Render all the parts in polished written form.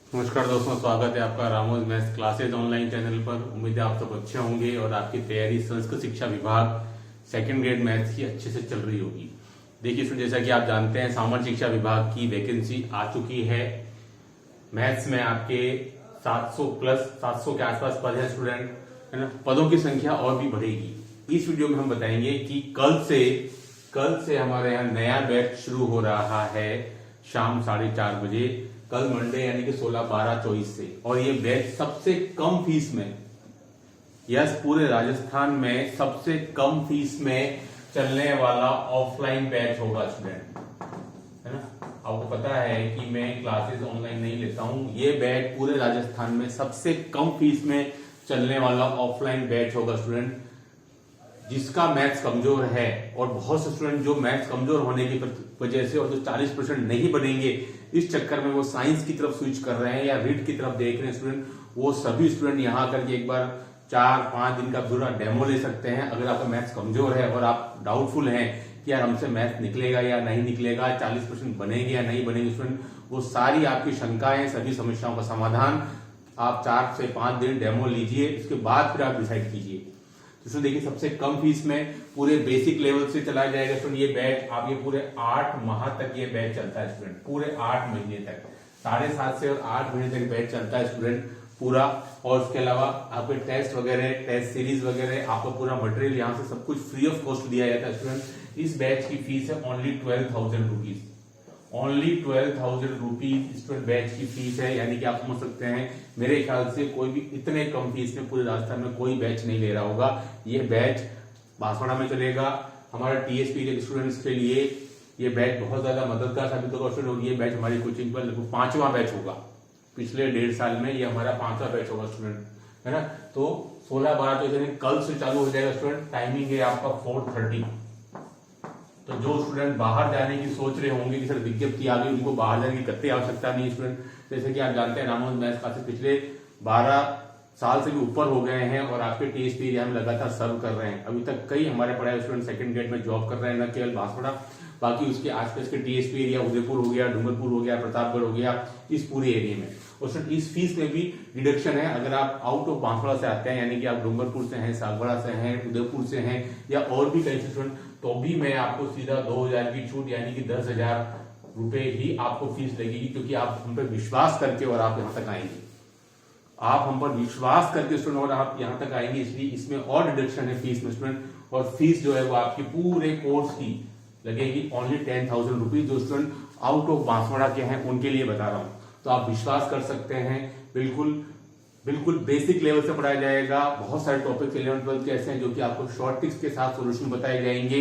नमस्कार दोस्तों, स्वागत है आपका रामोज मैथ्स क्लासेज ऑनलाइन चैनल पर। उम्मीद है आप सब अच्छे होंगे और आपकी तैयारी संस्कृत शिक्षा विभाग सेकंड ग्रेड मैथ्स की अच्छे से चल रही होगी। देखिए स्टूडेंट, जैसा कि आप जानते हैं सामान्य शिक्षा विभाग की वैकेंसी आ चुकी है। मैथ्स में आपके 700 के आसपास पद है स्टूडेंट, है ना। पदों की संख्या और भी बढ़ेगी। इस वीडियो में हम बताएंगे कि कल से हमारे यहाँ नया बैच शुरू हो रहा है शाम 4:30 बजे, कल मंडे यानी कि 16/12/24 से। और ये बैच सबसे कम फीस में, यस पूरे राजस्थान में सबसे कम फीस में चलने वाला ऑफलाइन बैच होगा स्टूडेंट, है ना। आपको पता है कि मैं क्लासेस ऑनलाइन नहीं लेता हूं। ये बैच पूरे राजस्थान में सबसे कम फीस में चलने वाला ऑफलाइन बैच होगा स्टूडेंट। जिसका मैथ्स कमजोर है, और बहुत से स्टूडेंट जो मैथ्स कमजोर होने की वजह से और जो 40% नहीं बनेंगे, इस चक्कर में वो साइंस की तरफ स्विच कर रहे हैं या रीड की तरफ देख रहे हैं स्टूडेंट, वो सभी स्टूडेंट यहाँ करके एक बार 4-5 दिन का पूरा डेमो ले सकते हैं। अगर आपका मैथ्स कमजोर है और आप डाउटफुल हैं कि यार हमसे मैथ्स निकलेगा या नहीं निकलेगा, 40% बनेंगे या नहीं बनेंगे स्टूडेंट, वो सारी आपकी शंकाएं, सभी समस्याओं का समाधान आप 4 से 5 दिन डेमो लीजिए, उसके बाद फिर आप डिसाइड कीजिए। तो देखिए सबसे कम फीस में पूरे बेसिक लेवल से चलाया जाएगा स्टूडेंट ये बैच। आप ये पूरे 8 माह तक ये बैच चलता है स्टूडेंट, पूरे 8 महीने तक, 7.5 से और 8 महीने तक बैच चलता है स्टूडेंट पूरा। और उसके अलावा आपके टेस्ट वगैरह, टेस्ट सीरीज वगैरह, आपको पूरा मटेरियल यहाँ से सब कुछ फ्री ऑफ कॉस्ट दिया जाता है स्टूडेंट। इस बैच की फीस है only 12,000 rupees, only 12,000 rupees student batch की फीस है। यानी कि आप समझ सकते हैं, मेरे ख्याल से कोई भी इतने कम फीस में पूरे राजस्थान में कोई बैच नहीं ले रहा होगा। ये बैच बांसवाड़ा में चलेगा। हमारे टीएसपी स्टूडेंट्स के लिए ये बैच बहुत ज्यादा मददगार साबित होगा स्टूडेंट। और ये बैच हमारी कोचिंग पर लगभग 5वां बैच होगा। पिछले 1.5 साल में ये हमारा 5वां बैच होगा स्टूडेंट, है ना। तो 16/12 कल से चालू हो जाएगा स्टूडेंट। टाइमिंग है आपका 4:30। तो जो स्टूडेंट बाहर जाने की सोच रहे होंगे कि सर विज्ञप्ति आ गई, उनको बाहर जाने की कतई आवश्यकता नहीं स्टूडेंट। जैसे कि आप जानते हैं रामोज मैथ्स क्लासेस पिछले 12 साल से भी ऊपर हो गए हैं और आपके टीएसपी एरिया में लगातार सर्व कर रहे हैं। अभी तक कई हमारे पढ़ाए स्टूडेंट सेकंड ग्रेड में जॉब कर रहे हैं, न केवल बांसवाड़ा, बाकी उसके आसपास के टीएसपी एरिया, उदयपुर हो गया, डूंगरपुर हो गया, प्रतापगढ़ हो गया, इस पूरे एरिया में। और इस फीस में भी डिडक्शन है। अगर आप आउट ऑफ बांसवाड़ा से आते हैं, यानी कि आप डूंगरपुर से हैं, सागवाड़ा से हैं, उदयपुर से हैं या और भी कई स्टूडेंट, तो भी मैं आपको सीधा 2,000 की छूट यानी कि 10,000 रुपए ही आपको फीस लगेगी। क्योंकि आप हम पर विश्वास करके और आप यहाँ तक आएंगे, आप हम पर विश्वास करके स्टूडेंट और आप यहाँ तक आएंगे, इसलिए इसमें और डिडक्शन है फीस में स्टूडेंट। और फीस जो है वो आपकी पूरे कोर्स की लगेगी ओनली 10,000 रुपीज। जो स्टूडेंट आउट ऑफ बांसवाड़ा के हैं उनके लिए बता रहा हूँ, तो आप विश्वास कर सकते हैं। बिल्कुल बेसिक लेवल से पढ़ाया जाएगा। बहुत सारे टॉपिक्स 11th 12th के ऐसे हैं जो कि आपको शॉर्ट टिप्स के साथ सॉल्यूशन बताए जाएंगे।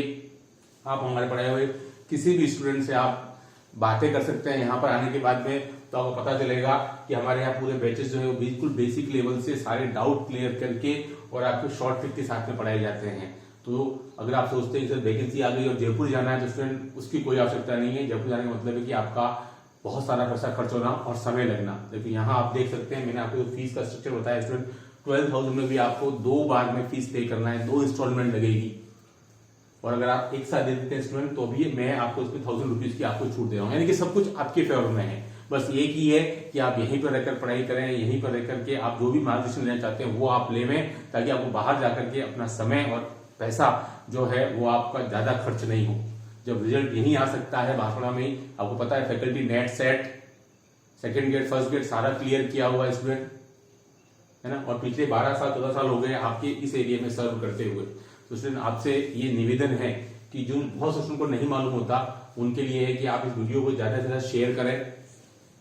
आप हमारे पढ़ाए हुए किसी भी स्टूडेंट से आप बातें कर सकते हैं यहाँ पर आने के बाद में, तो आपको पता चलेगा कि हमारे यहाँ पूरे बैचेस जो है वो बिल्कुल बेसिक लेवल से सारे डाउट क्लियर करके और आपके शॉर्ट ट्रिक के साथ में पढ़ाए जाते हैं। तो अगर आप सोचते हैं कि सर वैकेंसी आ गई और जयपुर जाना है, तो स्टूडेंट उसकी कोई आवश्यकता नहीं है। जयपुर जाने का मतलब है कि आपका बहुत सारा पैसा खर्च होना और समय लगना। लेकिन यहाँ आप देख सकते हैं, मैंने आपको फीस का स्ट्रक्चर बताया स्टूडेंट। 12,000 में भी आपको 2 बार में फीस पे करना है, 2 इंस्टॉलमेंट लगेगी। और अगर आप एक साथ दे देते हैं स्टूडेंट, तो भी मैं आपको इसमें 1,000 रुपीज की आपको छूट दे रहा हूँ। यानी कि सब कुछ आपके फेवर में है। बस एक ही है कि आप यहीं पर रहकर पढ़ाई करें, यहीं पर रहकर के आप जो भी मार्गदर्शन लेना चाहते हैं वो आप लेवें, ताकि आपको बाहर जाकर के अपना समय और पैसा जो है वो आपका ज्यादा खर्च नहीं हो। जब रिजल्ट यहीं आ सकता है बांसवाड़ा में ही। आपको पता है faculty net set second grade first grade सारा क्लियर किया हुआ स्टूडेंट, है ना। और पिछले 12 साल 14 साल हो गए आपके इस एरिया में सर्व करते हुए। तो स्टूडेंट आपसे ये निवेदन है कि जो बहुत से स्टूडेंट को नहीं मालूम होता, उनके लिए है कि आप इस वीडियो को ज्यादा से ज्यादा शेयर करें,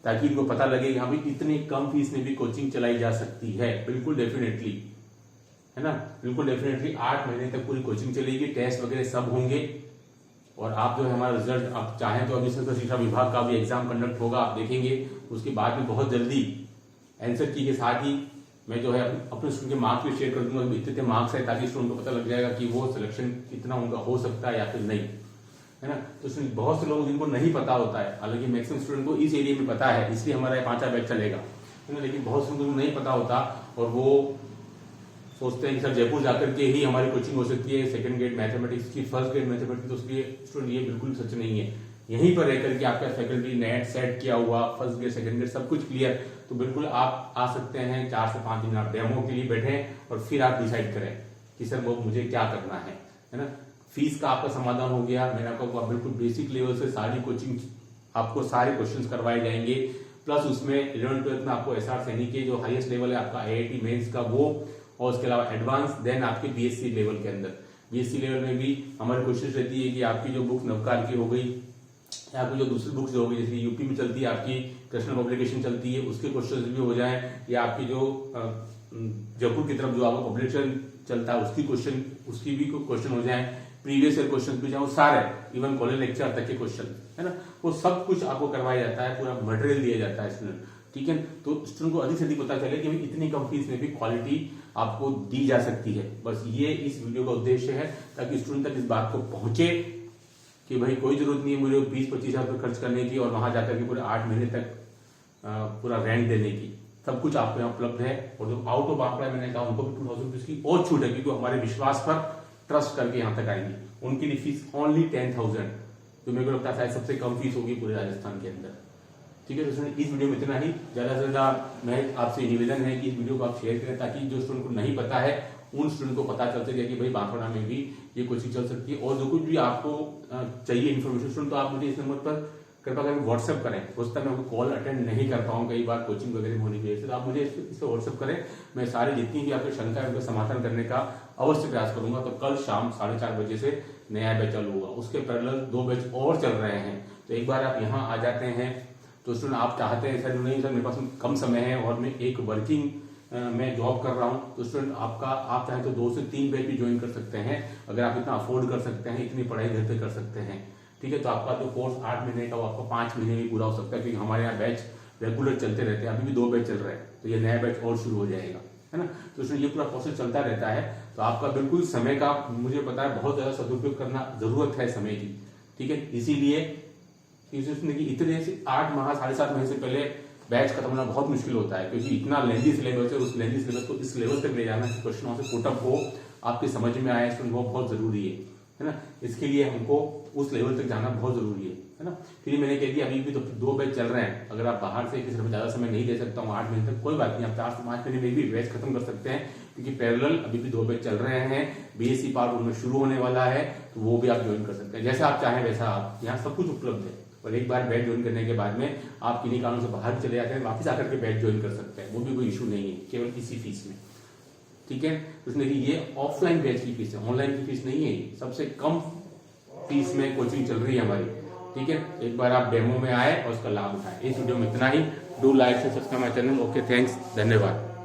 ताकि इनको पता लगे यहाँ भी इतनी कम फीस में भी कोचिंग चलाई जा सकती है। बिल्कुल डेफिनेटली, है ना, बिल्कुल डेफिनेटली 8 महीने तक पूरी कोचिंग चलेगी, टेस्ट वगैरह सब होंगे। और आप जो है हमारा रिजल्ट आप चाहें तो अभी संस्कृत शिक्षा विभाग का भी एग्जाम कंडक्ट होगा, आप देखेंगे। उसके बाद में बहुत जल्दी आंसर की के साथ ही मैं जो है अपने स्टूडेंट के मार्क्स भी शेयर कर दूंगा, इतने मार्क्स है, ताकि स्टूडेंट को पता लग जाएगा कि वो सिलेक्शन कितना उनका हो सकता है या फिर नहीं, है ना। तो बहुत से लोग जिनको नहीं पता होता है, हालांकि मैक्सिमम स्टूडेंट को इस एरिया में पता है, इसलिए हमारा 5वां बैच चलेगा, है ना। लेकिन बहुत से लोगों को नहीं पता होता और वो सोचते हैं कि सर जयपुर जाकर के ही हमारी कोचिंग हो सकती है सेकंड ग्रेड मैथमेटिक्स की, फर्स्ट ग्रेड मैथमेटिक्स। तो उसके स्टूडेंट ये बिल्कुल सच नहीं है। यहीं पर रह करके आपका फैकल्टी नेट सेट किया हुआ, फर्स्ट ग्रेड सेकंड ग्रेड सब कुछ क्लियर, तो बिल्कुल आप आ सकते हैं। 4 से 5 दिन आप डेमो के लिए बैठें और फिर आप डिसाइड करें कि सर वो मुझे क्या करना है ना। फीस का आपका समाधान हो गया। मैंने आपको बिल्कुल बेसिक लेवल से सारी कोचिंग, आपको सारे क्वेश्चंस करवाए जाएंगे, प्लस उसमें 11th-12th में आपको SR सैनिक के जो हाईएस्ट लेवल है आपका IIT मेंस का वो, और उसके अलावा एडवांस, देन आपके BSc लेवल के अंदर। BSc लेवल में भी हमारी कोशिश रहती है कि आपकी जो बुक नवकार की हो गई, या आपकी जो दूसरी बुक्स हो गई, जैसे यूपी में चलती है आपकी कृष्ण पब्लिकेशन चलती है, उसके क्वेश्चन भी हो जाए, या आपकी जो जयपुर की तरफ जो आपका पब्लिकेशन चलता है उसकी भी क्वेश्चन हो जाए, प्रीवियस ईयर क्वेश्चन भी जाए, सारे इवन कॉलेज लेक्चर तक के क्वेश्चन है ना, वो सब कुछ आपको करवाया जाता है, पूरा मटेरियल दिया जाता है स्टूडेंट। ठीक है, तो स्टूडेंट को अधिक से अधिक पता चले कि भाई इतनी कम फीस में भी क्वालिटी आपको दी जा सकती है। बस ये इस वीडियो का उद्देश्य है, ताकि स्टूडेंट तक इस बात को पहुंचे कि भाई कोई जरूरत नहीं है मुझे 20-25 हजार रुपये खर्च करने की और वहां जाकर के पूरे 8 महीने तक पूरा रेंट देने की। सब कुछ आपको यहाँ उपलब्ध है। और जो आउट ऑफ बांकुड़ा मैंने कहा उनको भी 2000 रुपीज की और छूट है, क्योंकि हमारे विश्वास पर ट्रस्ट करके यहाँ तक आएंगे। उनकी लिए फीस ओनली 10,000, जो मेरे को लगता है सबसे कम फीस होगी पूरे राजस्थान के अंदर। ठीक है, तो स्टूडेंट इस वीडियो में इतना ही। ज्यादा से ज्यादा मैं आपसे निवेदन है कि इस वीडियो को आप शेयर करें, ताकि जो स्टूडेंट को नहीं पता है उन स्टूडेंट को पता चल सके कि भाई बांकुड़ा में भी ये कोचिंग चल सकती है। और जो कुछ भी आपको चाहिए इन्फॉर्मेशन स्टूडेंट, तो आप मुझे इस नंबर पर कृपया करके व्हाट्सएप करें। हो सकता है मैं आपको कॉल अटेंड नहीं कर पाऊँ कई बार कोचिंग वगैरह होने की वजह से, तो आप मुझे इस पर व्हाट्सएप करें। मैं सारी जितनी भी आपकी शंका है उनका समाधान करने का अवश्य प्रयास करूंगा। तो कल शाम 4:30 बजे से नया बैच चालू होगा, उसके पैरेलल 2 बैच और चल रहे हैं। तो एक बार आप यहाँ आ जाते हैं तो स्टूडेंट आप चाहते हैं सर नहीं सर मेरे पास कम समय है और मैं एक वर्किंग मैं जॉब कर रहा हूं, तो स्टूडेंट आप चाहें तो 2 से 3 बैच भी ज्वाइन कर सकते हैं। अगर आप इतना अफोर्ड कर सकते हैं, इतनी पढ़ाई घर पे कर सकते हैं, ठीक है, तो आपका जो कोर्स 8 महीने का वो आपको 5 महीने में पूरा हो सकता है, क्योंकि हमारे यहाँ बैच रेगुलर चलते रहते हैं। अभी भी 2 बैच चल रहे हैं, तो ये नया बैच और शुरू हो जाएगा, है ना। तो इसमें ये पूरा प्रोसेस चलता रहता है। तो आपका बिल्कुल समय का मुझे पता है बहुत ज्यादा सदुपयोग करना जरूरत है समय की। ठीक है, इसीलिए इतने से 8 माह 7.5 महीने से पहले बैच खत्म होना बहुत मुश्किल होता है, क्योंकि इतना लेंदी सिलेबस है। उस लेंदी सिलेबस को इस लेवल तक ले जाना कि क्वेश्चन वहां से पुटअप हो, आपकी समझ में आए, वो बहुत जरूरी है ना। इसके लिए हमको उस लेवल तक जाना बहुत जरूरी है ना। फिर मैंने कह दिया अभी भी तो 2 बैच चल रहे हैं। अगर आप बाहर से किसी ज्यादा समय नहीं दे सकता हूँ 8 महीने तक, कोई बात नहीं, आप 4 से 5 महीने में भी बैच खत्म कर सकते हैं, क्योंकि पैरेलल अभी भी 2 बैच चल रहे हैं। BSc पार्ट उनमें शुरू होने वाला है, तो वो भी आप ज्वाइन कर सकते हैं। जैसे आप चाहें वैसा आप, यहाँ सब कुछ उपलब्ध है। और एक बार बैच ज्वाइन करने के बाद में आप किन्हीं कारणों से बाहर चले जाते हैं, वापस आकर के बैच ज्वाइन कर सकते हैं, वो भी कोई इशू नहीं है, केवल इसी फीस में। ठीक है, उसने कि ये ऑफलाइन बैच की फीस है, ऑनलाइन की फीस नहीं है। सबसे कम फीस में कोचिंग चल रही है हमारी। ठीक है, एक बार आप डेमो में आए और उसका लाभ उठाएं। इस वीडियो में इतना ही। डू लाइक से subscribe my channel. Okay, thanks, धन्यवाद।